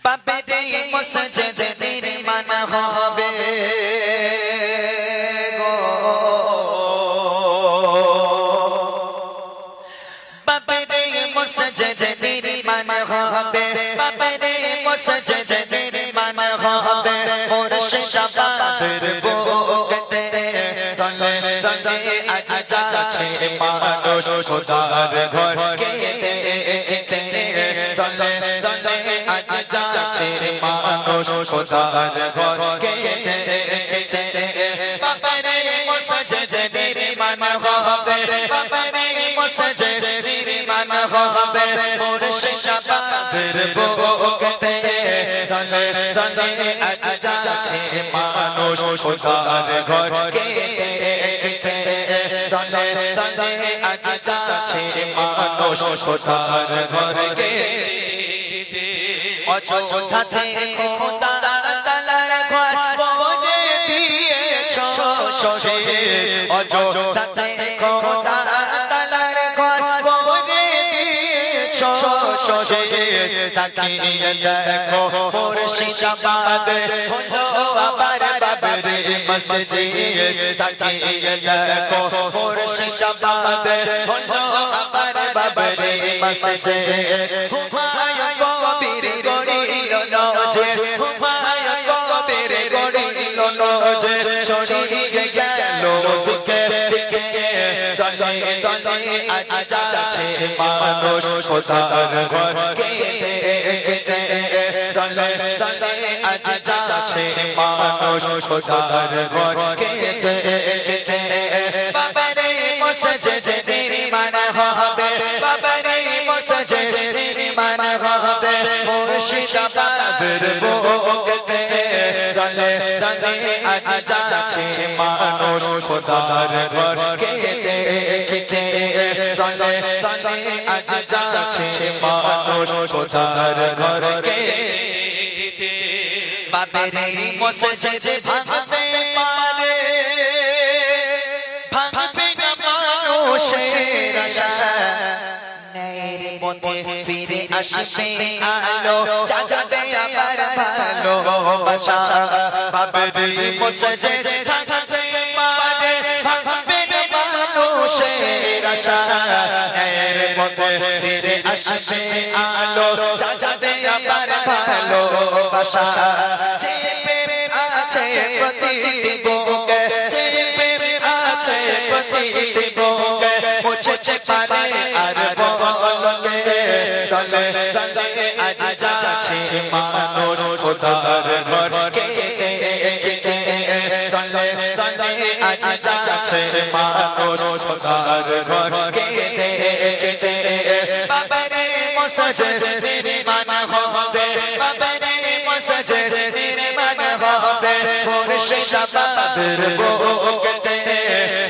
পাপেরে মসজিদ নির্মাণ হবে গো, পাপেরে মসজিদ নির্মাণ হবে, পাপেরে মসজিদ নির্মাণ হবে। মুর্শিদাবাদের বুকেতে তলে তলে আজ যাচ্ছে মানুষ খোদার ঘর কেতে কেতে, তলে তলে আজ যাচ্ছে মানুষ খোদার ঘর কেতে কেতে। পাপেরে মসজিদ নির্মাণ হবে, পাপেরে মসজিদ নির্মাণ হবে। মুর্শিদাবাদের বুকেতে তলে তলে আজ যাচ্ছে মানুষ খোদার ঘর কেতে কেতে, তলে তলে আজ যাচ্ছে মানুষ খোদার ঘর কেতে কেতে। অযোধ্যাতে খোদা তাআলার ঘর বনে দিয়েছো শহীদ, অযোধ্যাতে খোদা তাআলার ঘর বনে দিয়েছো শহীদ। তাকিয়ে দেখো মুর্শিদাবাদ হলো আবার বাবরি মসজিদ, তাকিয়ে দেখো মুর্শিদাবাদ হলো আবার বাবরি মসজিদ। হুমায়ুন কবির গড়িল নজে, হুমায়ুন কবির গড়িল নজে, ছড়িয়ে গেল দিকে দিকে, তলে তলে আজ যাচ্ছে মানুষ খোদার ঘর কেতে কেতে, তলে তলে আজ যাচ্ছে মানুষ খোদার ঘর কেতে কেতে। বাবরি মসজিদ নির্মাণ হবে, বাবরি মসজিদ নির্মাণ হবে। মুর্শিদাবাদের বুকেতে তলে তলে আজ যাচ্ছে মানুষ খোদার ঘর কেতে কেতে, তলে তলে আজ যাচ্ছে মানুষ খোদার ঘর কেতে কেতে। বাবরি মসজিদ ভাঙতে পারে, ভাঙবে না মানুষের আশা, ন্যায়ের পথে ফিরে আসবে আলো, যাবে আবার ভালোবাসা। বাবরি মসজিদ ভাঙতে পারে, ভাঙবে না মানুষের আশা, ন্যায়ের পথে ফিরে আসবে আলো, যাবে আবার ভালোবাসা। যে প্রেম আছে প্রতিটি বুকে, যে প্রেম আছে প্রতিটি বুকে, মুছতে পারে আর বলকে, তলে তলে আজ যাচ্ছে মানুষ খোদার ঘর কেতে কেতে, তলে তলে আজ যাচ্ছে মানুষ খোদার ঘর কেতে কেতে। বাবরি মসজিদ নির্মাণ হবে, বাবরি মসজিদ নির্মাণ হবে। মুর্শিদাবাদের বুকেতে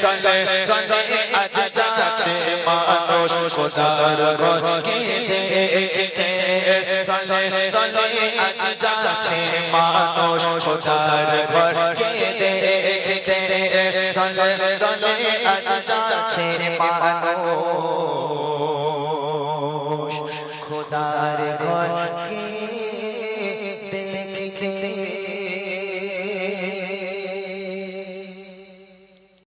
তলে তলে আজ যাচ্ছে মানুষ খোদার ঘর কেতে কেতে, তলে তলে আজ যাচ্ছে মানুষ খোদার ঘর কেতে কেতে, তলে তলে আজ যাচ্ছে মানুষ